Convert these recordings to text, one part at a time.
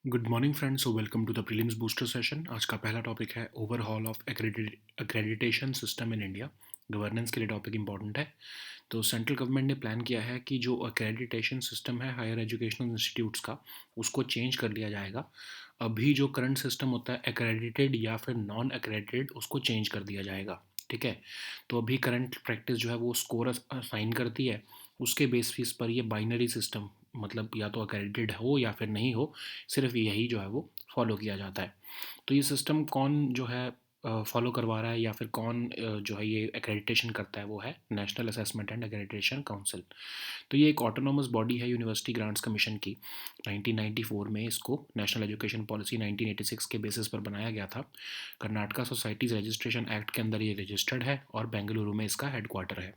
Good morning friends, so welcome to the prelims booster session. आज का पहला topic है overhaul of accreditation system in India. Governance के लिए टॉपिक इंपॉर्टेंट है। तो सेंट्रल गवर्नमेंट ने प्लान किया है कि जो एक्रेडिटेशन सिस्टम है हायर एजुकेशनल इंस्टीट्यूट्स का, उसको चेंज कर लिया जाएगा। अभी जो करंट सिस्टम होता है एक्रेडिटेड या फिर नॉन एक्रेडिटेड, उसको चेंज कर दिया जाएगा। ठीक है। तो अभी करंट प्रैक्टिस जो है वो स्कोर असाइन करती है, उसके बेसिस पर ये बाइनरी सिस्टम, मतलब या तो एक्रेडिटेड हो या फिर नहीं हो, सिर्फ यही जो है वो फॉलो किया जाता है। तो ये सिस्टम कौन जो है फॉलो करवा रहा है या फिर कौन जो है ये एक्रेडिटेशन करता है, वो है national assessment and accreditation council. तो ये एक ऑटोनोमस बॉडी है यूनिवर्सिटी ग्रांट्स कमीशन की। 1994 में इसको नेशनल एजुकेशन पॉलिसी 1986 के बेसिस पर बनाया गया था। कर्नाटका सोसाइटीज़ रजिस्ट्रेशन एक्ट के अंदर ये रजिस्टर्ड है और बेंगलुरु में इसका हेडक्वार्टर है।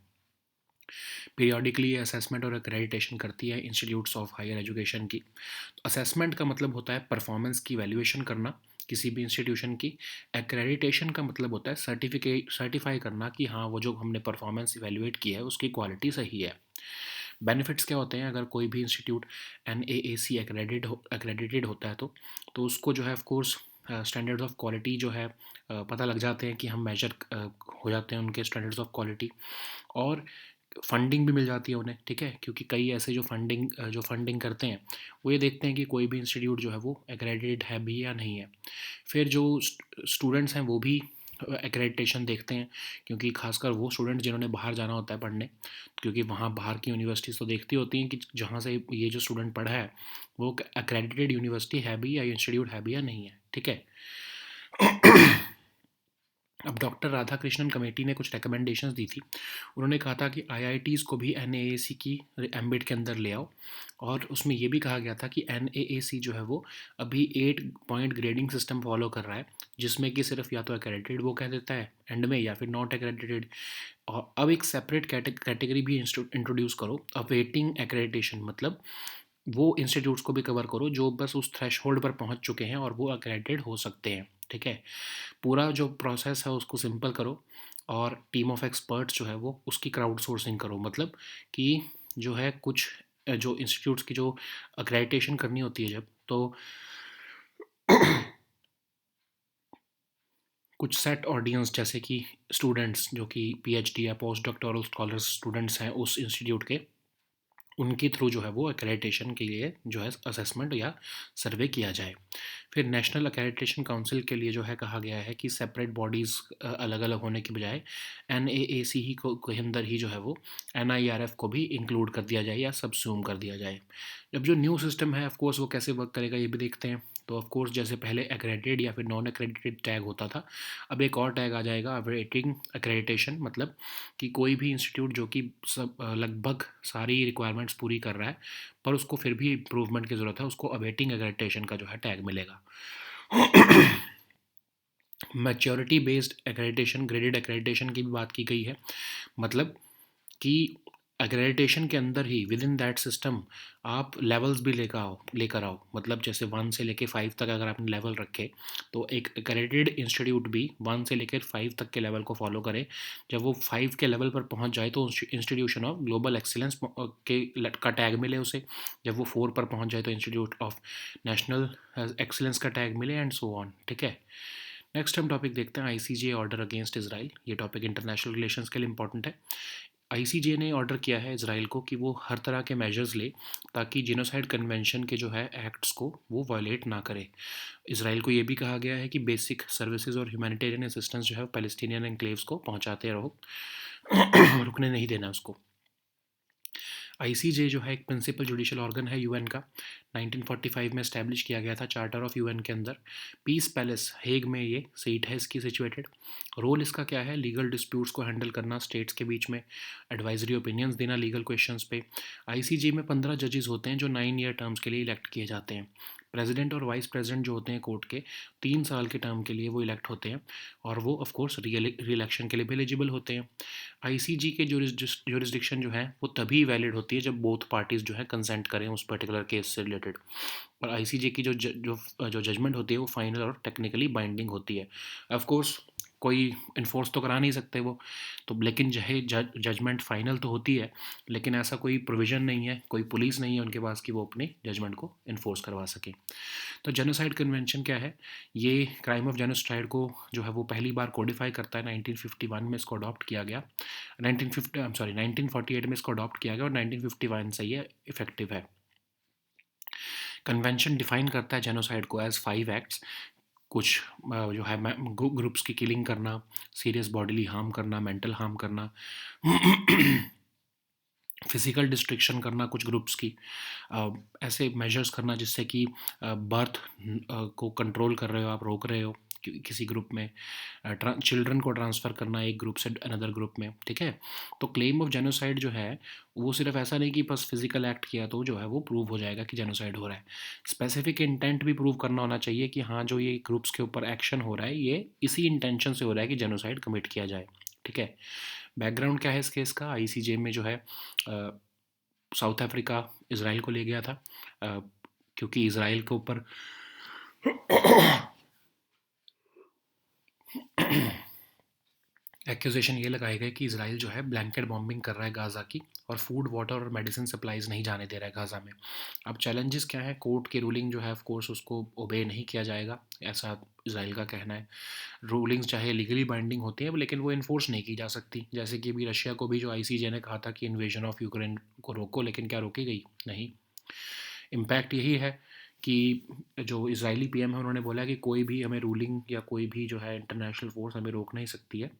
पीरियडिकली ये असेसमेंट और एक्रेडिटेशन करती है इंस्टीट्यूट्स ऑफ हायर एजुकेशन की। असेसमेंट का मतलब होता है परफॉर्मेंस की वैल्यूएशन करना किसी भी इंस्टीट्यूशन की। एक्रेडिटेशन का मतलब होता है सर्टिफाई करना कि हाँ, वो जो हमने परफॉर्मेंस इवेल्युएट की है उसकी क्वालिटी सही है। बेनिफिट्स क्या होते हैं अगर कोई भी इंस्टीट्यूट NAAC एक्रेडिटेड होता है तो उसको जो है of course standards of quality जो है पता लग जाते हैं कि हम मेजर हो जाते हैं उनके स्टैंडर्ड्स ऑफ क्वालिटी। और फंडिंग भी मिल जाती है उन्हें। ठीक है, क्योंकि कई ऐसे जो फंडिंग करते हैं वो ये देखते हैं कि कोई भी इंस्टीट्यूट जो है वो एक्रेडिटेड है भी या नहीं है। फिर जो स्टूडेंट्स हैं वो भी एक्रेडिटेशन देखते हैं, क्योंकि खासकर वो स्टूडेंट जिन्होंने बाहर जाना होता है पढ़ने, क्योंकि वहाँ बाहर की यूनिवर्सिटीज़ तो देखती होती हैं कि जहाँ से ये जो स्टूडेंट पढ़ा है वो एक्रेडिटेड यूनिवर्सिटी है भी या इंस्टीट्यूट है भी या नहीं है। ठीक है। अब डॉक्टर राधाकृष्णन कमेटी ने कुछ रिकमेंडेशंस दी थी। उन्होंने कहा था कि IITs को भी NAAC की एम्बिट के अंदर ले आओ, और उसमें ये भी कहा गया था कि NAAC जो है वो अभी 8 पॉइंट ग्रेडिंग सिस्टम फॉलो कर रहा है, जिसमें कि सिर्फ या तो एक्रेडिटेड वो कह देता है एंड में या फिर नॉट एक्रेडिटेड। और अब एक सेपरेट कैटेगरी भी इंट्रोड्यूस करो, अवेटिंग एक्रेडिटेशन, मतलब वो इंस्टीट्यूट्स को भी कवर करो जो बस उस थ्रेशहोल्ड पर पहुंच चुके हैं और वो एक्रेडिटेड हो सकते हैं। ठीक है। पूरा जो प्रोसेस है उसको सिंपल करो, और टीम ऑफ एक्सपर्ट्स जो है वो उसकी क्राउड सोर्सिंग करो, मतलब कि जो है कुछ जो इंस्टीट्यूट्स की जो अक्रेडिटेशन करनी होती है जब, तो कुछ सेट ऑडियंस जैसे कि स्टूडेंट्स जो कि PhD या पोस्ट डॉक्टोरल स्कॉलर्स स्टूडेंट्स हैं उस इंस्टीट्यूट के, उनके थ्रू जो है वो एक्रेडिटेशन के लिए जो है असेसमेंट या सर्वे किया जाए। फिर नेशनल एक्रेडिटेशन काउंसिल के लिए जो है कहा गया है कि सेपरेट बॉडीज़ अलग अलग होने के बजाय NAAC ही को के अंदर ही जो है वो NIRF को भी इंक्लूड कर दिया जाए या सबसूम कर दिया जाए। जब जो न्यू सिस्टम है ऑफ कोर्स वो कैसे वर्क करेगा ये भी देखते हैं। तो ऑफ कोर्स जैसे पहले एक्रेडिटेड या फिर नॉन एक्रेडिटेड टैग होता था, अब एक और टैग आ जाएगा अवेटिंग एक्रेडिटेशन, मतलब कि कोई भी इंस्टीट्यूट जो कि सब लगभग सारी रिक्वायरमेंट्स पूरी कर रहा है पर उसको फिर भी इम्प्रूवमेंट की ज़रूरत है, उसको अवेटिंग एक्रेडिटेशन का जो है टैग मिलेगा। Maturity based accreditation, graded accreditation की भी बात की गई है, मतलब कि एक्रेडिटेशन के अंदर ही विद इन दैट सिस्टम आप लेवल्स भी लेकर आओ, मतलब जैसे 1 से लेकर 5 तक अगर आपने लेवल रखे, तो एक एक्रेडिटेड इंस्टीट्यूट भी 1 से लेकर 5 तक के लेवल को फॉलो करे। जब वो 5 के लेवल पर पहुंच जाए तो इंस्टीट्यूशन ऑफ ग्लोबल एक्सीलेंस के का टैग मिले उसे। जब वो 4 पर पहुंच जाए तो इंस्टीट्यूट ऑफ नेशनल एक्सीलेंस का टैग मिले, एंड सो ऑन। ठीक है। नेक्स्ट हम टॉपिक देखते हैं ICJ ऑर्डर अगेंस्ट इसराइल। ये टॉपिक इंटरनेशनल रिलेशंस के लिए इंपॉर्टेंट है। ICJ ने ऑर्डर किया है इसराइल को कि वो हर तरह के मेजर्स ले ताकि जिनोसाइड कन्वेंशन के जो है एक्ट्स को वो वायलेट ना करे। इसराइल को ये भी कहा गया है कि बेसिक सर्विसेज और ह्यूमैनिटेरियन असिस्टेंस जो है पैलेस्टीनियन एनक्लेव्स को पहुंचाते रहो, रुकने नहीं देना उसको। ICJ जो है एक प्रिंसिपल जुडिशल ऑर्गन है UN का। 1945 में इस्टेब्लिश किया गया था चार्टर ऑफ UN के अंदर। पीस पैलेस हेग में ये सीट है इसकी सिचुएटेड। रोल इसका क्या है? लीगल डिस्प्यूट्स को हैंडल करना स्टेट्स के बीच में, एडवाइजरी ओपिनियंस देना लीगल क्वेश्चंस पे। ICJ में 15 जजेस होते हैं जो 9 ईयर टर्म्स के लिए इलेक्ट किए जाते हैं। प्रेसिडेंट और वाइस प्रेसिडेंट जो होते हैं कोर्ट के, 3 साल के टर्म के लिए वो इलेक्ट होते हैं, और वो ऑफ कोर्स री इलेक्शन के लिए भी एलिजिबल होते हैं। ICJ के जोरिस्डिक्शन जो है वो तभी वैलिड होती है जब बोथ पार्टीज़ जो है कंसेंट करें उस पर्टिकुलर केस से रिलेटेड। और ICJ की जो जजमेंट होती है वो फाइनल और टेक्निकली बाइंडिंग होती है। ऑफ कोर्स कोई इन्फोर्स तो करा नहीं सकते वो, तो लेकिन चाहे जजमेंट फाइनल तो होती है, लेकिन ऐसा कोई प्रोविज़न नहीं है, कोई पुलिस नहीं है उनके पास कि वो अपने जजमेंट को इन्फोर्स करवा सकें। तो जेनोसाइड कन्वेंशन क्या है? ये क्राइम ऑफ जेनोसाइड को जो है वो पहली बार कोडिफाई करता है, 1951 में इसको अडॉप्ट किया गया, 1948 में इसको अडॉप्ट किया गया और 1951 से ये इफेक्टिव है। कन्वेंशन डिफाइन करता है जेनोसाइड को एज 5 एक्ट्स, कुछ जो है ग्रुप्स की किलिंग करना, सीरियस बॉडीली हार्म करना, मेंटल हार्म करना, फिजिकल डिस्ट्रिक्शन करना कुछ ग्रुप्स की, ऐसे मेजर्स करना जिससे कि बर्थ को कंट्रोल कर रहे हो, आप रोक रहे हो किसी ग्रुप में, चिल्ड्रन को ट्रांसफ़र करना एक ग्रुप से अनदर ग्रुप में, ठीक है। तो क्लेम ऑफ जेनोसाइड जो है वो सिर्फ ऐसा नहीं कि बस फिजिकल एक्ट किया तो जो है वो प्रूव हो जाएगा कि जेनोसाइड हो रहा है, स्पेसिफिक इंटेंट भी प्रूव करना होना चाहिए कि हाँ जो ये ग्रुप्स के ऊपर एक्शन हो रहा है ये इसी इंटेंशन से हो रहा है कि जेनोसाइड कमिट किया जाए, ठीक है। बैकग्राउंड क्या है इस केस का? आईसीजे में जो है साउथ अफ्रीका इसराइल को ले गया था, क्योंकि इसराइल के ऊपर एक्यूजेशन ये लगाए गए कि इसराइल जो है ब्लैंकेट बॉम्बिंग कर रहा है गाज़ा की, और फूड वाटर और मेडिसिन सप्लाईज़ नहीं जाने दे रहा है गाज़ा में। अब चैलेंजेस क्या है? कोर्ट की रूलिंग जो है ऑफ कोर्स उसको ओबे नहीं किया जाएगा, ऐसा इसराइल का कहना है। रूलिंग्स चाहे लीगली बाइंडिंग होती हैं लेकिन वो इन्फोर्स नहीं की जा सकती, जैसे कि अभी रशिया को भी जो आईसीजे ने कहा था कि इन्वेजन ऑफ यूक्रेन को रोको, लेकिन क्या रोकी गई? नहीं। इम्पैक्ट यही है कि जो इजरायली पीएम है उन्होंने बोला कि कोई भी हमें रूलिंग या कोई भी जो है इंटरनेशनल फोर्स हमें रोक नहीं सकती है,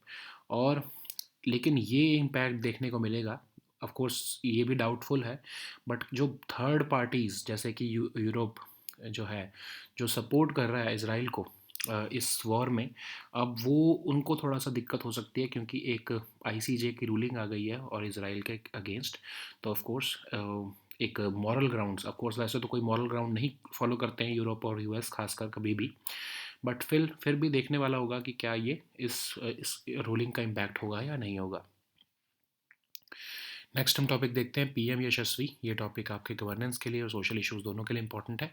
और लेकिन ये इम्पैक्ट देखने को मिलेगा, ऑफ कोर्स ये भी डाउटफुल है, बट जो थर्ड पार्टीज़ जैसे कि यूरोप जो है जो सपोर्ट कर रहा है इसराइल को इस वॉर में, अब वो उनको थोड़ा सा दिक्कत हो सकती है क्योंकि एक आईसीजे की रूलिंग आ गई है और इसराइल के अगेंस्ट, तो ऑफ कोर्स एक मॉरल ग्राउंड्स, ऑफ कोर्स वैसे तो कोई मॉरल ग्राउंड नहीं फॉलो करते हैं यूरोप और यूएस खासकर कभी भी, बट फिर भी देखने वाला होगा कि क्या ये इस रूलिंग का इम्पैक्ट होगा या नहीं होगा। नेक्स्ट हम टॉपिक देखते हैं पीएम यशस्वी। ये टॉपिक आपके गवर्नेंस के लिए और सोशल इश्यूज दोनों के लिए इंपॉर्टेंट है।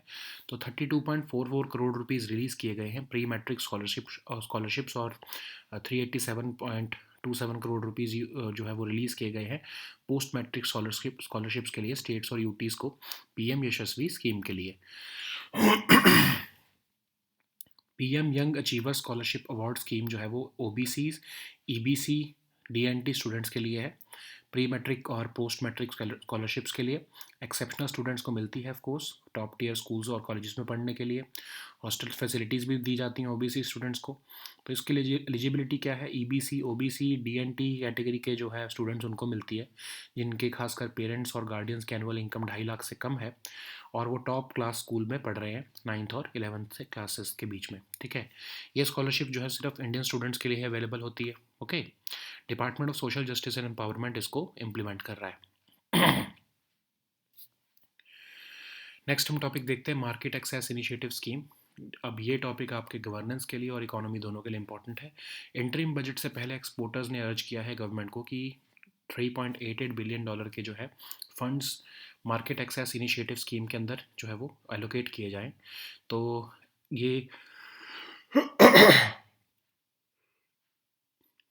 तो 32.44 करोड़ रुपीज़ रिलीज़ किए गए हैं प्री मैट्रिक स्कॉलरशिप्स और 387.27 करोड़ रुपीज़ जो है वो रिलीज़ किए गए हैं पोस्ट मैट्रिक स्कॉलरशिप्स के लिए स्टेट्स और यूटीज़ को पीएम यशस्वी स्कीम के लिए। PM young achiever scholarship award scheme जो है वो ओबीसी, ईबीसी, डीएनटी स्टूडेंट्स के लिए है, प्री मैट्रिक और पोस्ट मैट्रिक स्कॉलरशिप्स के लिए। एक्सेप्शनल स्टूडेंट्स को मिलती है of course top tier schools और कॉलेजेस में पढ़ने के लिए। हॉस्टल फैसिलिटीज़ भी दी जाती हैं ओबीसी स्टूडेंट्स को। तो इसके लिए एलिजिबिलिटी क्या है? ईबीसी, ओबीसी, डीएनटी कैटेगरी के जो है स्टूडेंट्स उनको मिलती है जिनके खासकर पेरेंट्स और गार्डियंस की एनुअल इनकम 2.5 लाख से कम है और वो टॉप क्लास स्कूल में पढ़ रहे हैं 9th और 11th से क्लासेस के बीच में, ठीक है। ये स्कॉलरशिप जो है सिर्फ इंडियन स्टूडेंट्स के लिए अवेलेबल होती है, okay. Department of social justice and empowerment इसको इम्प्लीमेंट कर रहा है। नेक्स्ट हम टॉपिक देखते हैं मार्केट एक्सेस इनिशिएटिव स्कीम। अब ये टॉपिक आपके गवर्नेंस के लिए और इकोनॉमी दोनों के लिए इंपॉर्टेंट है। इंटरिम बजट से पहले एक्सपोर्टर्स ने अर्ज किया है गवर्नमेंट को कि $3.88 बिलियन के जो है funds market access initiative scheme के अंदर जो है वो एलोकेट किए जाएं। तो ये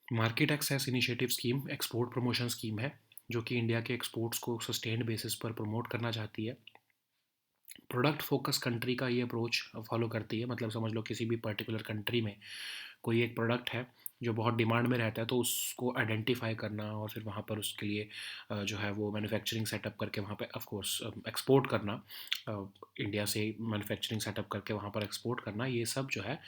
market access initiative scheme export promotion scheme है जो कि इंडिया के एक्सपोर्ट्स को सस्टेन्ड बेसिस पर प्रमोट करना चाहती है। प्रोडक्ट फोकस कंट्री का ये अप्रोच फॉलो करती है, मतलब समझ लो किसी भी पर्टिकुलर कंट्री में कोई एक प्रोडक्ट है जो बहुत डिमांड में रहता है तो उसको आइडेंटिफाई करना और फिर वहाँ पर उसके लिए जो है वो मैन्युफैक्चरिंग सेटअप करके वहाँ पे ऑफ कोर्स एक्सपोर्ट करना, इंडिया से मैन्युफैक्चरिंग सेटअप करके वहाँ पर एक्सपोर्ट करना, ये सब जो है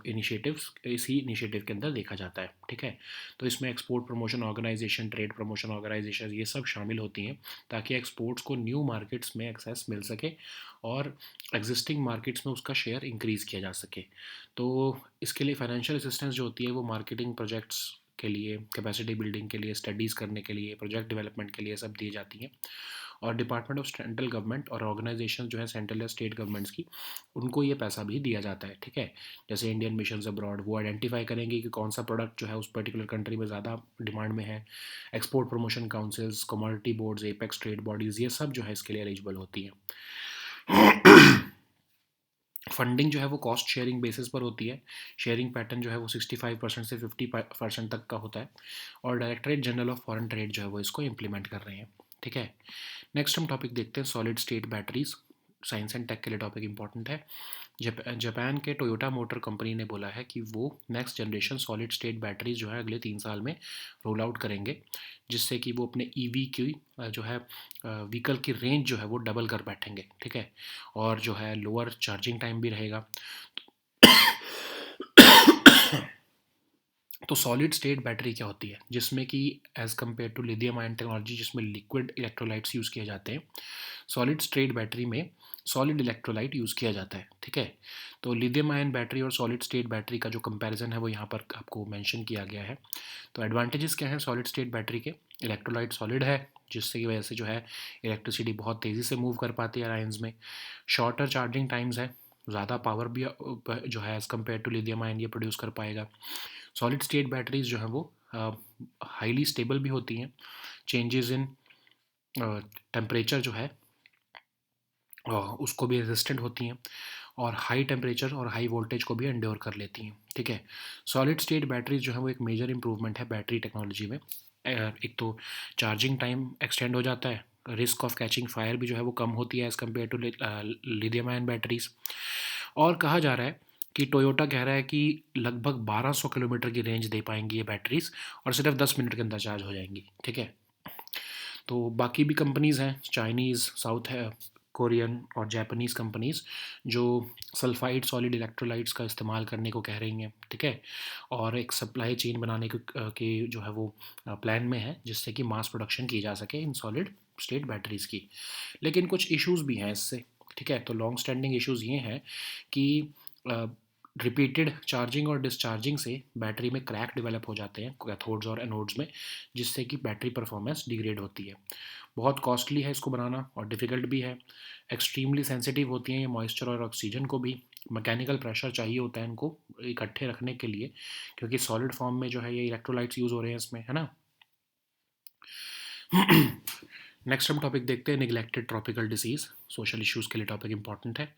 इनिशिएटिव्स इसी इनिशिएटिव के अंदर देखा जाता है, ठीक है। तो इसमें export promotion organisation, trade promotion organisation ये सब शामिल होती हैं ताकि एक्सपोर्ट्स को न्यू मार्केट्स में एक्सेस मिल सके और एग्जिस्टिंग मार्केट्स में उसका शेयर इंक्रीज़ किया जा सके। तो इसके लिए फाइनेंशियल असिस्टेंस जो होती है वो मार्केटिंग प्रोजेक्ट्स के लिए, कैपेसिटी बिल्डिंग के लिए, स्टडीज़ करने के लिए, प्रोजेक्ट डेवलपमेंट के लिए सब दी जाती हैं। और डिपार्टमेंट ऑफ सेंट्रल गवर्नमेंट और ऑर्गेनाइजेशन जो है सेंट्रल या स्टेट गवर्नमेंट्स की, उनको ये पैसा भी दिया जाता है, ठीक है। जैसे इंडियन मिशन अब्रॉड वो आइडेंटिफाई करेंगे कि कौन सा प्रोडक्ट जो है उस पर्टिकुलर कंट्री में ज़्यादा डिमांड में है। Export promotion councils, commodity boards, apex trade bodies ये सब जो है इसके लिए एलिजिबल होती हैं। फंडिंग जो है वो कॉस्ट शेयरिंग बेसिस पर होती है। शेयरिंग पैटर्न जो है वो 65% से 50% तक का होता है, और directorate general of foreign trade जो है वो इसको इम्प्लीमेंट कर रहे हैं। ठीक है, नेक्स्ट हम टॉपिक देखते हैं solid state batteries. Science and tech के लिए टॉपिक इंपॉर्टेंट है। जापान के टोयोटा मोटर कंपनी ने बोला है कि वो next generation solid state batteries जो है अगले 3 साल में रोल आउट करेंगे, जिससे कि वो अपने ईवी की जो है व्हीकल की रेंज जो है वो डबल कर बैठेंगे। ठीक है, और जो है लोअर चार्जिंग टाइम भी रहेगा। तो सॉलिड स्टेट बैटरी क्या होती है, जिसमें कि as compare to lithium ion technology जिसमें लिक्विड इलेक्ट्रोलाइट्स यूज़ किए जाते हैं, सॉलिड स्टेट बैटरी में सॉलिड इलेक्ट्रोलाइट यूज़ किया जाता है। ठीक है, तो लिथियम आयन बैटरी और सॉलिड स्टेट बैटरी का जो कंपैरिजन है वो यहाँ पर आपको मेंशन किया गया है। तो एडवांटेजेस क्या है सॉलिड स्टेट बैटरी के? इलेक्ट्रोलाइट सॉलिड है, जिससे की वजह से जो है इलेक्ट्रिसिटी बहुत तेज़ी से मूव कर पाती है आयंस में। शॉर्टर चार्जिंग टाइम्स है, ज़्यादा पावर भी जो है as compare to lithium ion ये प्रोड्यूस कर पाएगा। सॉलिड स्टेट बैटरीज जो हैं वो हाईली स्टेबल भी होती हैं। चेंजेस इन टेम्परेचर जो है उसको भी रेजिस्टेंट होती हैं, और हाई टेम्परेचर और हाई वोल्टेज को भी एंड्योर कर लेती हैं। ठीक है, सॉलिड स्टेट बैटरीज जो है वो एक मेजर इंप्रूवमेंट है बैटरी टेक्नोलॉजी में। एक तो चार्जिंग टाइम एक्सटेंड हो जाता है, रिस्क ऑफ कैचिंग फायर भी जो है वो कम होती है as compare to lithium ion batteries. और कहा जा रहा है कि टोयोटा कह रहा है कि लगभग 1200 किलोमीटर की रेंज दे पाएंगी ये बैटरीज, और सिर्फ 10 मिनट के अंदर चार्ज हो जाएंगी। ठीक है, तो बाकी भी कंपनीज़ हैं, चाइनीज़, साउथ है, कोरियन और जापानीज़ कंपनीज़, जो सल्फाइड सॉलिड इलेक्ट्रोलाइट्स का इस्तेमाल करने को कह रही हैं। ठीक है, और एक सप्लाई चेन बनाने के जो है वो प्लान में है, जिससे कि मास प्रोडक्शन की जा सके इन सॉलिड स्टेट बैटरीज़ की। लेकिन कुछ इश्यूज़ भी हैं इससे। ठीक है, तो लॉन्ग स्टैंडिंग इश्यूज़ ये हैं कि रिपीटेड चार्जिंग और डिस्चार्जिंग से बैटरी में क्रैक डेवलप हो जाते हैं कैथोड्स और एनोड्स में, जिससे कि बैटरी परफॉर्मेंस डिग्रेड होती है। बहुत कॉस्टली है इसको बनाना और डिफ़िकल्ट भी है। एक्सट्रीमली सेंसिटिव होती हैं ये मॉइस्चर और ऑक्सीजन को भी। मैकेनिकल प्रेशर चाहिए होता है इनको इकट्ठे रखने के लिए, क्योंकि सॉलिड फॉर्म में जो है ये इलेक्ट्रोलाइट्स यूज़ हो रहे हैं इसमें, है ना। नेक्स्ट हम टॉपिक देखते हैं neglected tropical disease. Social issues के लिए टॉपिक इंपॉर्टेंट है।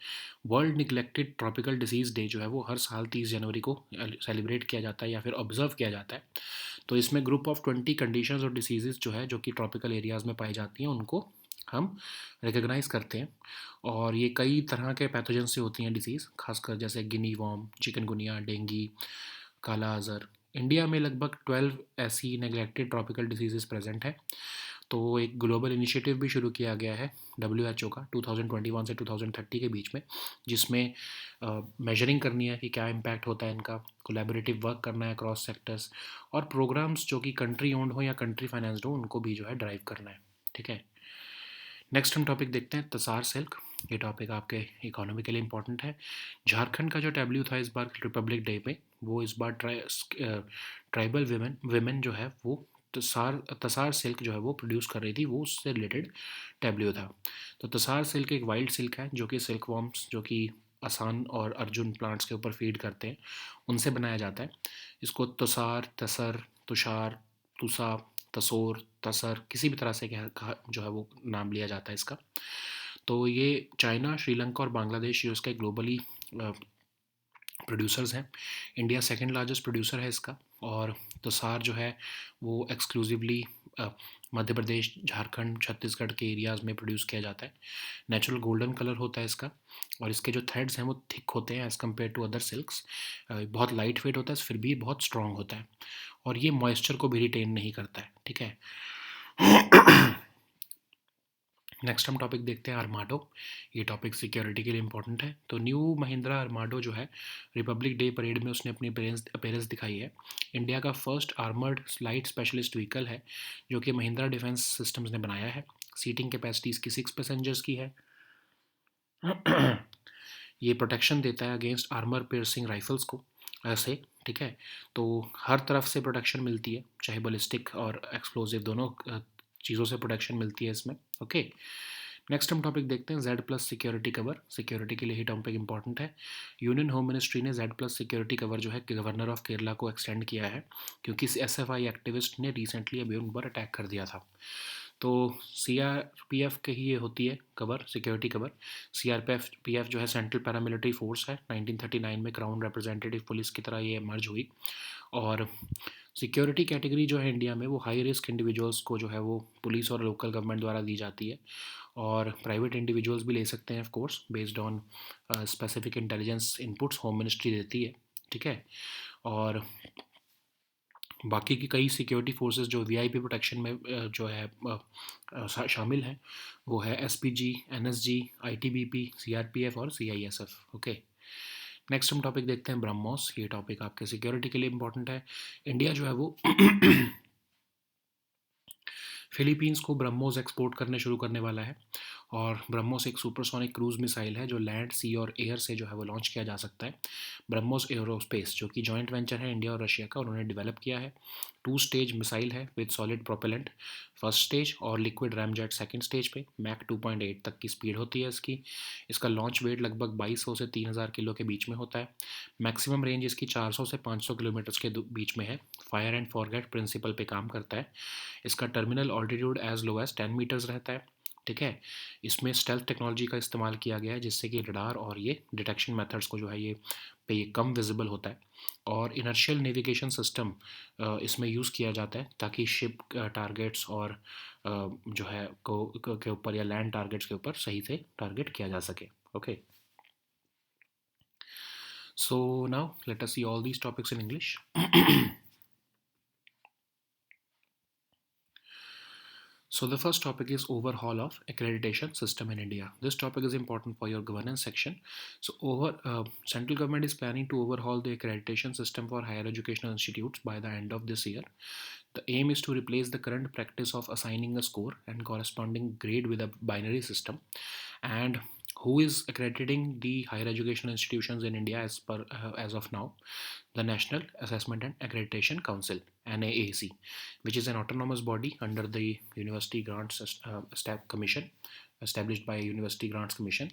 World neglected tropical disease day जो है वो हर साल 30 जनवरी को सेलिब्रेट किया जाता है या फिर ऑब्जर्व किया जाता है। तो इसमें ग्रुप ऑफ 20 कंडीशंस और डिसीज़ जो है जो कि ट्रॉपिकल एरियाज़ में पाई जाती हैं उनको हम रिकग्नाइज़ करते हैं। और ये कई तरह के पैथोजन से होती हैं डिसीज़, खासकर जैसे गिनी वॉर्म, चिकनगुनिया, डेंगी, काला आज़र। इंडिया में लगभग 12 ऐसी नेगलेक्टेड ट्रॉपिकल डिसीज़ प्रेजेंट है। तो एक ग्लोबल इनिशिएटिव भी शुरू किया गया है WHO का 2021 से 2030 के बीच में, जिसमें मेजरिंग करनी है कि क्या इम्पैक्ट होता है इनका, कोलैबोरेटिव वर्क करना है क्रॉस सेक्टर्स, और प्रोग्राम्स जो कि कंट्री ओन्ड हो या कंट्री फाइनेंस्ड हो उनको भी जो है ड्राइव करना है। ठीक है, नेक्स्ट हम टॉपिक देखते हैं तसार सिल्क। ये टॉपिक आपके इकोनॉमी के लिए इंपॉर्टेंट है। झारखंड का जो टैब्ल्यू था इस बार रिपब्लिक डे पे, वो इस बार ट्राइबल वेमेन जो है वो तसार सिल्क जो है वो प्रोड्यूस कर रही थी, वो उससे रिलेटेड टैब्ल्यू था। तो तसार सिल्क एक वाइल्ड सिल्क है जो कि सिल्क वॉर्म्स जो कि आसान और अर्जुन प्लांट्स के ऊपर फीड करते हैं उनसे बनाया जाता है। इसको तसार, तसर, तुषार, तुसा, तसोर, तसर किसी भी तरह से जो है वो नाम लिया जाता है इसका। तो ये चाइना, श्रीलंका और बांग्लादेश ये उसके ग्लोबली प्रोड्यूसर्स हैं। इंडिया सेकंड लार्जेस्ट प्रोड्यूसर है इसका। और तसार जो है वो एक्सक्लूसिवली मध्य प्रदेश, झारखंड, छत्तीसगढ़ के एरियाज़ में प्रोड्यूस किया जाता है। नेचुरल गोल्डन कलर होता है इसका, और इसके जो थ्रेड्स हैं वो थिक होते हैं as compare to other silks. बहुत लाइट वेट होता है फिर भी बहुत स्ट्रॉन्ग होता है, और ये मॉइस्चर को भी रिटेन नहीं करता है। ठीक है, नेक्स्ट हम टॉपिक देखते हैं अरमाडो। ये टॉपिक सिक्योरिटी के लिए इंपॉर्टेंट है। तो न्यू महिंद्रा अरमाडो जो है रिपब्लिक डे परेड में उसने अपनी अपीयरेंस दिखाई है। इंडिया का first armoured light specialist vehicle है जो कि महिंद्रा डिफेंस सिस्टम्स ने बनाया है। सीटिंग कैपेसिटी इसकी 6 पैसेंजर्स की है। ये प्रोटेक्शन देता है अगेंस्ट आर्मर पियर्सिंग राइफल्स को ऐसे। ठीक है, तो हर तरफ से प्रोटेक्शन मिलती है, चाहे बलिस्टिक और एक्सप्लोजिव दोनों चीज़ों से प्रोटेक्शन मिलती है इसमें। ओके, नेक्स्ट हम टॉपिक देखते हैं Z plus security cover. Security के लिए ही टॉपिक इंपॉर्टेंट है। यूनियन होम मिनिस्ट्री ने जेड प्लस सिक्योरिटी कवर जो है गवर्नर ऑफ केरला को एक्सटेंड किया है, क्योंकि SFI एक्टिविस्ट ने रिसेंटली अभी उन पर अटैक कर दिया था। तो CRPF की ही ये होती है कवर, सिक्योरिटी कवर। CRPF जो है सेंट्रल पैरामिलिट्री फोर्स है, 1939 में क्राउन रिप्रेजेंटेटिव पुलिस की तरह ये मर्ज हुई। और सिक्योरिटी कैटेगरी जो है इंडिया में वो हाई रिस्क इंडिविजुअल्स को जो है वो पुलिस और लोकल गवर्नमेंट द्वारा दी जाती है, और प्राइवेट इंडिविजुअल्स भी ले सकते हैं of course, based on specific intelligence inputs home ministry देती है, ठीक है। और बाकी की कई सिक्योरिटी फोर्सेस जो वीआईपी प्रोटेक्शन में जो है शामिल हैं, वो है एसपीजी, एनएसजी, आईटीबीपी, सीआरपीएफ और सीआईएसएफ। ओके, नेक्स्ट हम टॉपिक देखते हैं ब्रह्मोस। ये टॉपिक आपके सिक्योरिटी के लिए इंपॉर्टेंट है। इंडिया जो है वो फिलीपींस को ब्रह्मोस एक्सपोर्ट करने शुरू करने वाला है। और ब्रह्मोस एक सुपरसोनिक क्रूज मिसाइल है जो लैंड, सी और एयर से जो है वो लॉन्च किया जा सकता है। ब्रह्मोस एरोस्पेस जो कि जॉइंट वेंचर है इंडिया और रशिया का, उन्होंने डेवलप किया है। 2 स्टेज मिसाइल है with solid propellant first stage और लिक्विड रैमजेट सेकंड स्टेज पे। मैक 2.8 तक की स्पीड होती है इसकी। इसका लॉन्च वेट लगभग 2200 से 3000 किलो के बीच में होता है। मैक्सिमम रेंज इसकी 400 से 500 किलोमीटर्स के बीच में है। फायर एंड फॉरगेट प्रिंसिपल पे काम करता है। इसका terminal altitude as low as 10 metres रहता है, ठीक है। इसमें स्टेल्थ टेक्नोलॉजी का इस्तेमाल किया गया है जिससे कि रडार और ये डिटेक्शन मेथड्स को जो है ये कम विजिबल होता है। और इनर्शियल नेविगेशन सिस्टम इसमें यूज़ किया जाता है ताकि शिप टारगेट्स और जो है के ऊपर या लैंड टारगेट्स के ऊपर सही से टारगेट किया जा सके। Okay, so now let us see all these topics in English. So the first topic is overhaul of accreditation system in India. This topic is important for your governance section. So central government is planning to overhaul the accreditation system for higher educational institutes by the end of this year. The aim is to replace the current practice of assigning a score and corresponding grade with a binary system. And who is accrediting the higher educational institutions in India as of now? The National Assessment and Accreditation Council, NAAC, which is an autonomous body under the University Grants Commission, established by University Grants Commission,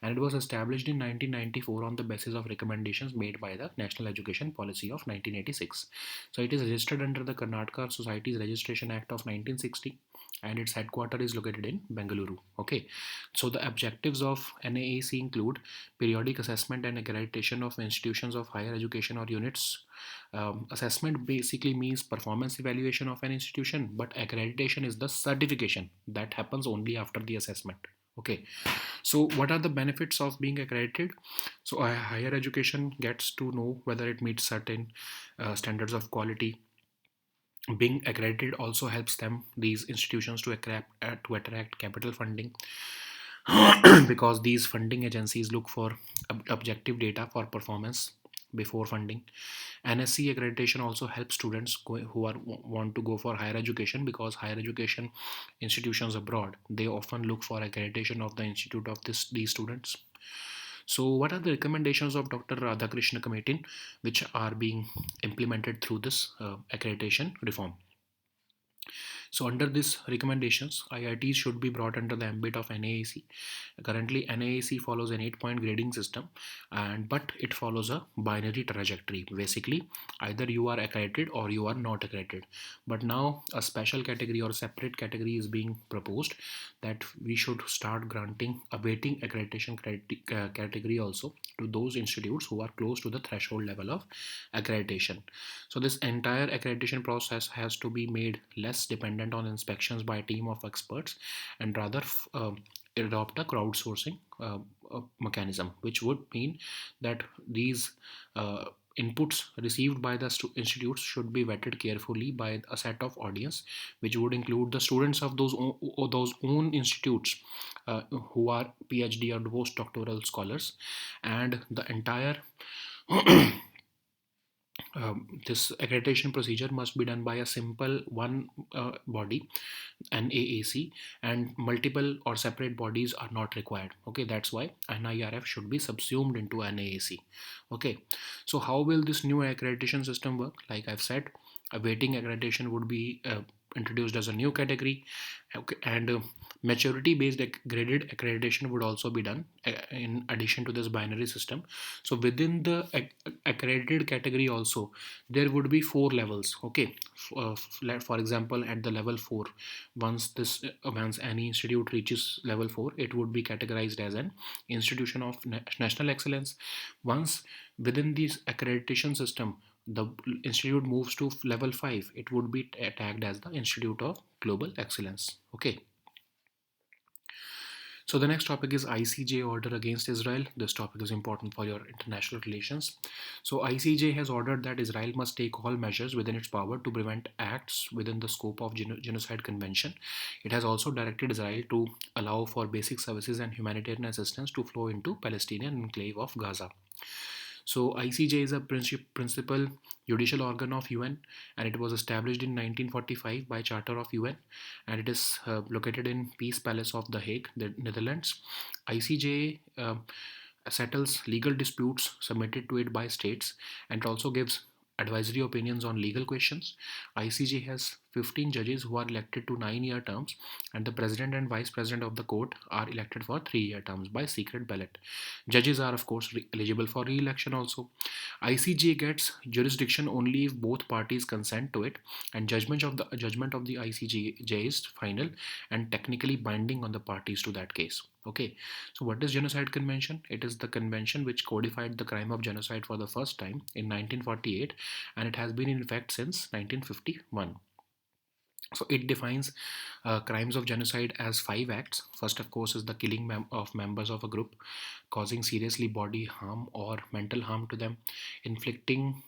and it was established in 1994 on the basis of recommendations made by the National Education Policy of 1986. So it is registered under the Karnataka Societies Registration Act of 1960, and its headquarters is located in Bengaluru. Okay, so the objectives of NAAC include periodic assessment and accreditation of institutions of higher education or units. Assessment basically means performance evaluation of an institution, but accreditation is the certification that happens only after the assessment. Okay, so what are the benefits of being accredited? So higher education gets to know whether it meets certain standards of quality. Being accredited also helps them, these institutions, to attract capital funding because these funding agencies look for objective data for performance before funding. NSC accreditation also helps students want to go for higher education, because higher education institutions abroad, they often look for accreditation of the institute of these students. So what are the recommendations of Dr. Radhakrishna Committee which are being implemented through this accreditation reform? So under these recommendations, IITs should be brought under the ambit of NAAC. Currently, NAAC follows an 8-point grading system, but it follows a binary trajectory. Basically, either you are accredited or you are not accredited. But now a special category or separate category is being proposed, that we should start granting awaiting accreditation category also to those institutes who are close to the threshold level of accreditation. So this entire accreditation process has to be made less dependent on inspections by a team of experts, and rather adopt a crowdsourcing mechanism, which would mean that these inputs received by the institutes should be vetted carefully by a set of audience, which would include the students of those own institutes who are PhD or postdoctoral scholars, and the entire this accreditation procedure must be done by a simple one body, NAAC, and multiple or separate bodies are not required. Okay, that's why NIRF should be subsumed into NAAC. Okay, so how will this new accreditation system work? Like I've said, awaiting accreditation would be introduced as a new category, okay, and Maturity based graded accreditation would also be done in addition to this binary system. So within the accredited category also, there would be four levels. Okay, for example, at the level 4, once any institute reaches level 4, it would be categorized as an institution of national excellence. Once within this accreditation system the institute moves to level 5, it would be tagged as the institute of global excellence. Okay, so the next topic is ICJ order against Israel. This topic is important for your international relations. So ICJ has ordered that Israel must take all measures within its power to prevent acts within the scope of genocide convention. It has also directed Israel to allow for basic services and humanitarian assistance to flow into Palestinian enclave of Gaza. So ICJ is a principal judicial organ of UN, and it was established in 1945 by Charter of UN, and it is located in Peace Palace of The Hague, the Netherlands. ICJ settles legal disputes submitted to it by states, and it also gives advisory opinions on legal questions. ICJ has 15 judges who are elected to 9-year terms, and the president and vice president of the court are elected for 3-year terms by secret ballot. Judges are, of course, eligible for re election also. ICJ gets jurisdiction only if both parties consent to it, and judgment of the ICJ is final and technically binding on the parties to that case. Okay, so what is Genocide Convention? It is the convention which codified the crime of genocide for the first time in 1948, and it has been in effect since 1951. So it defines crimes of genocide as 5 acts. First, of course, is the killing of members of a group, causing seriously body harm or mental harm to them, inflicting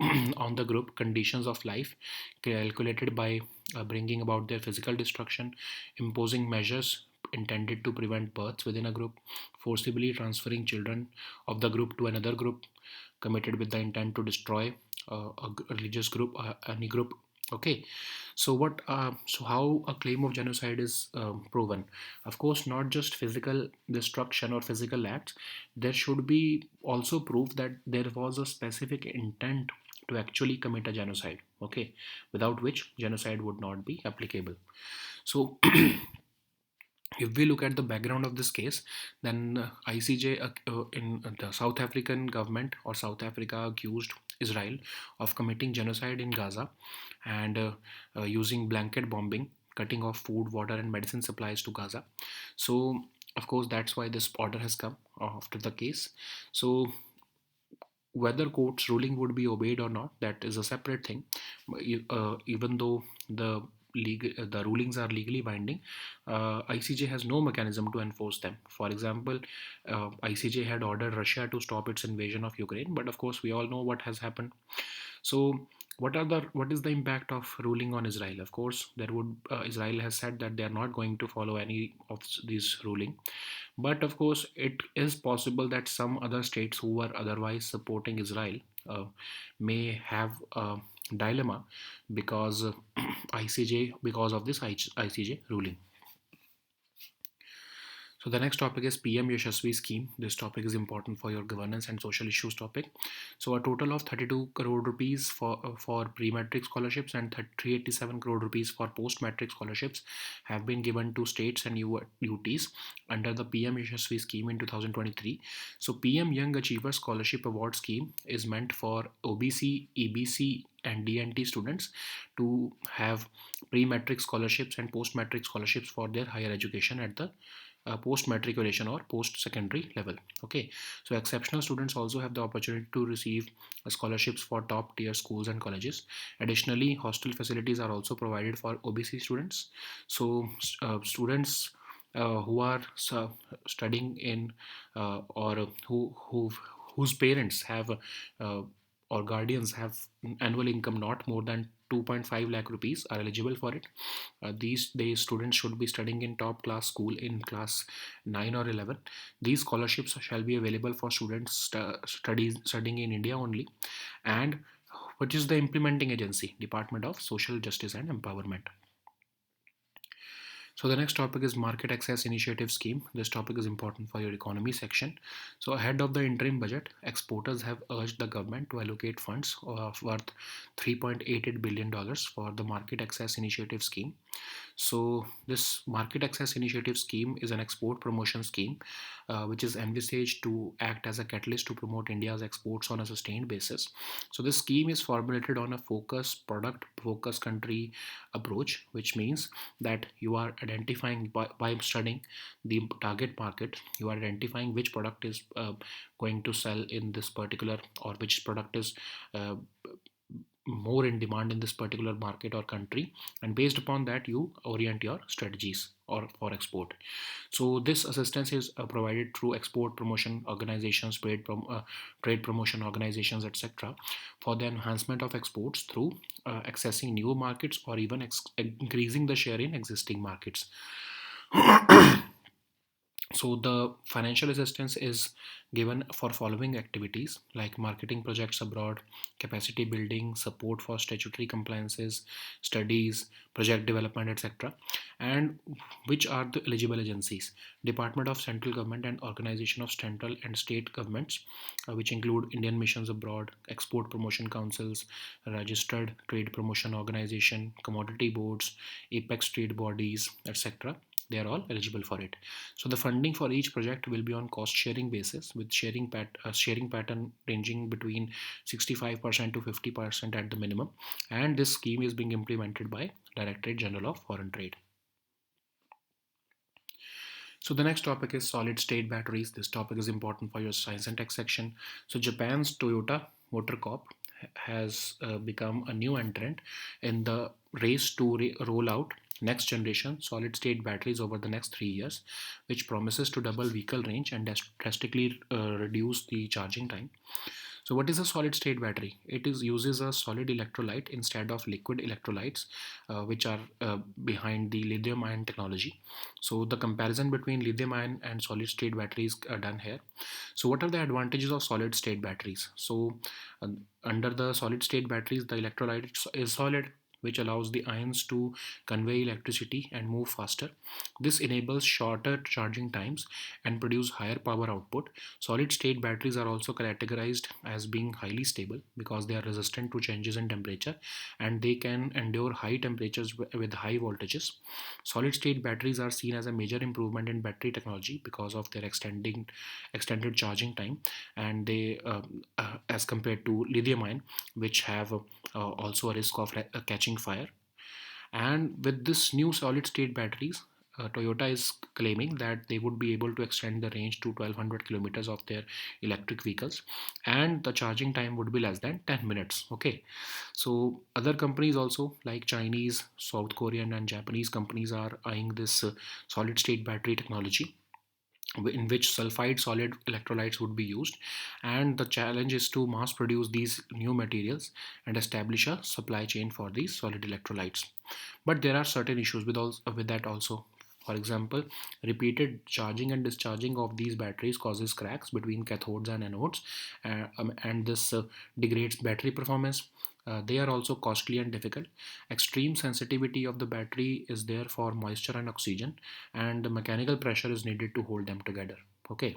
on the group conditions of life calculated by bringing about their physical destruction, imposing measures intended to prevent births within a group, forcibly transferring children of the group to another group, committed with the intent to destroy a religious group, any group. Okay, so how a claim of genocide is proven? Of course, not just physical destruction or physical acts. There should be also proof that there was a specific intent to actually commit a genocide. Okay, without which genocide would not be applicable. So if we look at the background of this case, then ICJ in the South African government or South Africa accused Israel of committing genocide in Gaza and using blanket bombing, cutting off food, water, and medicine supplies to Gaza. So, of course, that's why this order has come after the case. So, whether court's ruling would be obeyed or not, that is a separate thing. Even though the rulings are legally binding, ICJ has no mechanism to enforce them. For example, ICJ had ordered Russia to stop its invasion of Ukraine, but of course we all know what has happened. So what is the impact of ruling on Israel? Of course, there would Israel has said that they are not going to follow any of these ruling, but of course, it is possible that some other states who were otherwise supporting Israel may have a dilemma because ICJ because of this ICJ ruling. So the next topic is PM Yashasvi scheme. This topic is important for your governance and social issues topic. So a total of 32 crore rupees for pre-matric scholarships and 387 crore rupees for post-matric scholarships have been given to states and UTs under the PM Yashasvi scheme in 2023. So PM Young Achiever Scholarship Award scheme is meant for OBC, EBC and DNT students to have pre-matric scholarships and post-matric scholarships for their higher education at the post matriculation or post secondary level. Okay, so exceptional students also have the opportunity to receive scholarships for top tier schools and colleges. Additionally, hostel facilities are also provided for OBC students. So students who are studying in or whose parents have or guardians have annual income not more than 2.5 lakh rupees are eligible for it. These days, students should be studying in top class school in class 9 or 11. These scholarships shall be available for students studying in India only. And which is the implementing agency? Department of Social Justice and Empowerment. So the next topic is Market Access Initiative Scheme. This topic is important for your economy section. So ahead of the interim budget, exporters have urged the government to allocate funds worth $3.88 billion for the Market Access Initiative Scheme. So this market access initiative scheme is an export promotion scheme, which is envisaged to act as a catalyst to promote India's exports on a sustained basis. So this scheme is formulated on a focus product, focus country approach, which means that you are identifying by studying the target market, you are identifying which product is going to sell in this particular, or which product is uh, more in demand in this particular market or country, and based upon that you orient your strategies or for export. So this assistance is provided through export promotion organizations, trade promotion organizations, etc., for the enhancement of exports through accessing new markets or even increasing the share in existing markets. So the financial assistance is given for following activities like marketing projects abroad, capacity building, support for statutory compliances, studies, project development, etc. And which are the eligible agencies? Department of Central Government and Organization of Central and State Governments, which include Indian missions abroad, export promotion councils, registered trade promotion organization, commodity boards, apex trade bodies, etc. They are all eligible for it. So the funding for each project will be on cost sharing basis, with sharing pattern ranging between 65% to 50% at the minimum. And this scheme is being implemented by Directorate General of Foreign Trade. So the next topic is solid state batteries. This topic is important for your science and tech section. So Japan's Toyota Motor Corp has become a new entrant in the race to roll out next generation solid state batteries over the next 3 years, which promises to double vehicle range and drastically reduce the charging time. So what is a solid state battery? It is uses a solid electrolyte instead of liquid electrolytes, which are behind the lithium ion technology. So the comparison between lithium ion and solid state batteries are done here. So what are the advantages of solid state batteries? So uh, under the solid state batteries, the electrolyte is solid, which allows the ions to convey electricity and move faster. This enables shorter charging times and produce higher power output. Solid state batteries are also categorized as being highly stable because they are resistant to changes in temperature, and they can endure high temperatures with high voltages. Solid state batteries are seen as a major improvement in battery technology because of their extended charging time, and they as compared to lithium ion, which have also a risk of catching fire. And with this new solid state batteries, Toyota is claiming that they would be able to extend the range to 1200 kilometers of their electric vehicles, and the charging time would be less than 10 minutes. Okay, so other companies also, like Chinese, South Korean, and Japanese companies, are eyeing this solid state battery technology, in which sulfide solid electrolytes would be used, and the challenge is to mass produce these new materials and establish a supply chain for these solid electrolytes. But there are certain issues with that also. For example, repeated charging and discharging of these batteries causes cracks between cathodes and anodes, and this degrades battery performance. They are also costly and difficult. Extreme sensitivity of the battery is there for moisture and oxygen, and the mechanical pressure is needed to hold them together. Okay.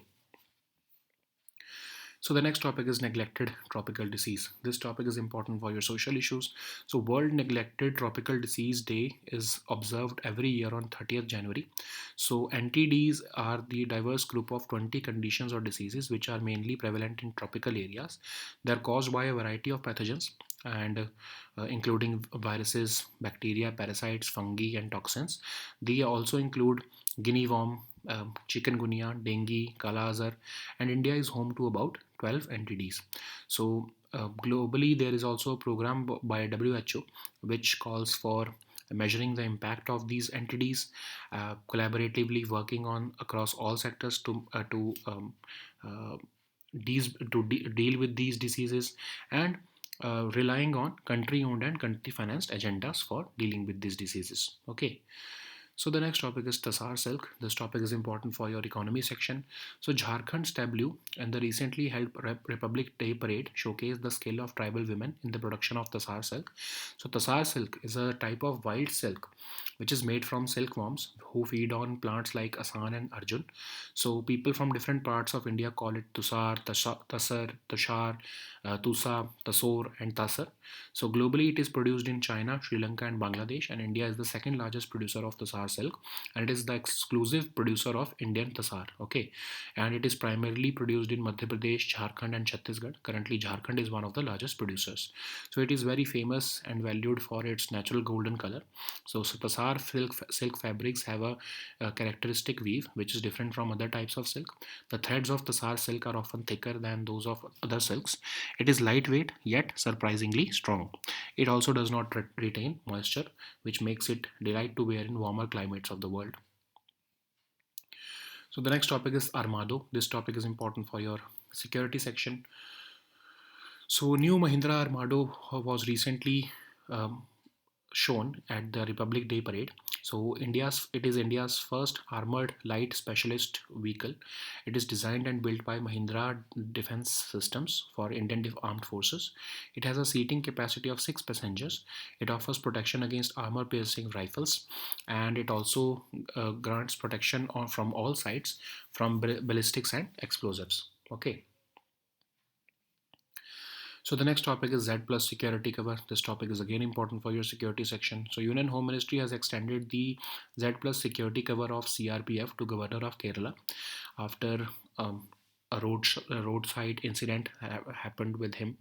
So the next topic is neglected tropical disease. This topic is important for your social issues. So World Neglected Tropical Disease Day is observed every year on 30th January. So NTDs are the diverse group of 20 conditions or diseases which are mainly prevalent in tropical areas. They are caused by a variety of pathogens, and including viruses, bacteria, parasites, fungi, and toxins. They also include guinea worm, chikungunya, dengue, kala azar, and India is home to about 12 entities. So globally, there is also a program by WHO which calls for measuring the impact of these entities, collaboratively working on across all sectors uh, deal with these diseases, and relying on country owned and country financed agendas for dealing with these diseases. Okay. So the next topic is Tasar silk. This topic is important for your economy section. So Jharkhand's tableau and the recently held Republic Day parade showcased the skill of tribal women in the production of Tasar silk. So Tasar silk is a type of wild silk which is made from silkworms who feed on plants like asan and arjun. So people from different parts of India call it Tusar, Tasar, Tushar, Tusa, Tasor, and Tasar. So globally, it is produced in China, Sri Lanka, and Bangladesh, and India is the second largest producer of Tasar silk, and it is the exclusive producer of Indian Tasar. Okay, and it is primarily produced in Madhya Pradesh, Jharkhand, and Chhattisgarh. Currently, Jharkhand is one of the largest producers. So it is very famous and valued for its natural golden color. So Tasar silk fabrics have a characteristic weave, which is different from other types of silk. The threads of Tasar silk are often thicker than those of other silks. It is lightweight yet surprisingly strong. It also does not retain moisture, which makes it delight to wear in warmer climates of the world. So the next topic is Armado. This topic is important for your security section. So new Mahindra Armado was recently shown at the Republic Day parade. So it is India's first armored light specialist vehicle. It is designed and built by Mahindra Defense Systems for Indian Armed Forces. It has a seating capacity of 6 passengers. It offers protection against armor-piercing rifles, and it also grants protection from all sides from ballistics and explosives. Okay. So the next topic is Z plus security cover. This topic is again important for your security section. So Union Home Ministry has extended the Z plus security cover of CRPF to Governor of Kerala after a roadside incident happened with him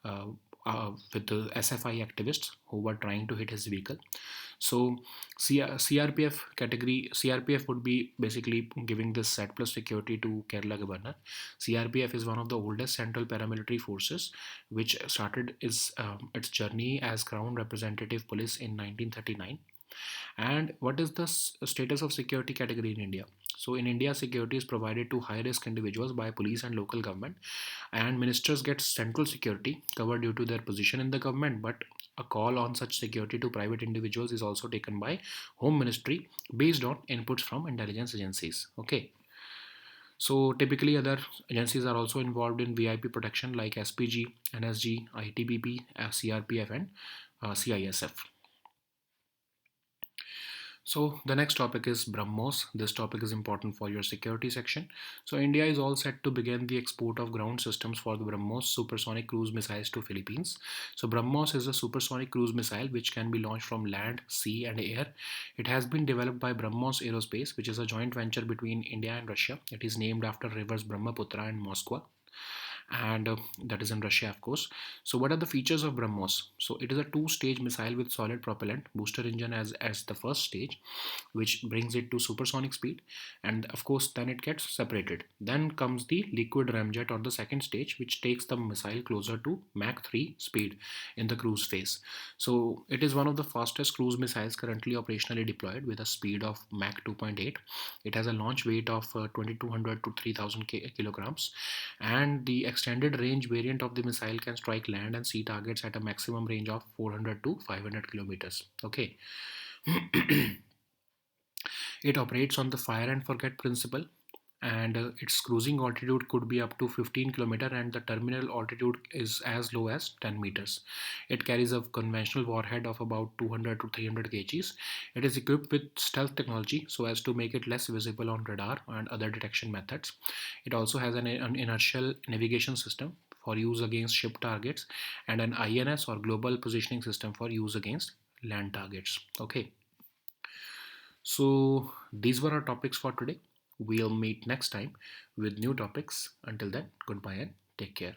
with the SFI activists who were trying to hit his vehicle. So CRPF category, CRPF would be basically giving this set plus security to Kerala governor. CRPF is one of the oldest central paramilitary forces, which started its journey as Crown Representative Police in 1939. And what is the status of security category in India? So in India, security is provided to high risk individuals by police and local government, and ministers get central security covered due to their position in the government, but a call on such security to private individuals is also taken by Home Ministry based on inputs from intelligence agencies. Okay. So typically other agencies are also involved in VIP protection like SPG, NSG, ITBP, CRPF, and CISF. So the next topic is BrahMos. This topic is important for your security section. So India is all set to begin the export of ground systems for the BrahMos supersonic cruise missiles to Philippines. So BrahMos is a supersonic cruise missile which can be launched from land, sea, and air. It has been developed by BrahMos Aerospace, which is a joint venture between India and Russia. It is named after rivers Brahmaputra and Moskva, and that is in Russia, of course. So, what are the features of BrahMos? So, it is a two-stage missile with solid propellant, booster engine as the first stage, which brings it to supersonic speed, and of course, then it gets separated. Then comes the liquid ramjet on the second stage, which takes the missile closer to Mach 3 speed in the cruise phase. So, it is one of the fastest cruise missiles currently operationally deployed with a speed of Mach 2.8. It has a launch weight of 2200 to 3000 kilograms, and the extended range variant of the missile can strike land and sea targets at a maximum range of 400 to 500 kilometers. Okay. It operates on the fire and forget principle, and its cruising altitude could be up to 15 km, and the terminal altitude is as low as 10 meters. It carries a conventional warhead of about 200 to 300 kgs. It is equipped with stealth technology so as to make it less visible on radar and other detection methods. It also has an inertial navigation system for use against ship targets, and an INS or global positioning system for use against land targets. Okay. So these were our topics for today. We'll meet next time with new topics. Until then, goodbye and take care.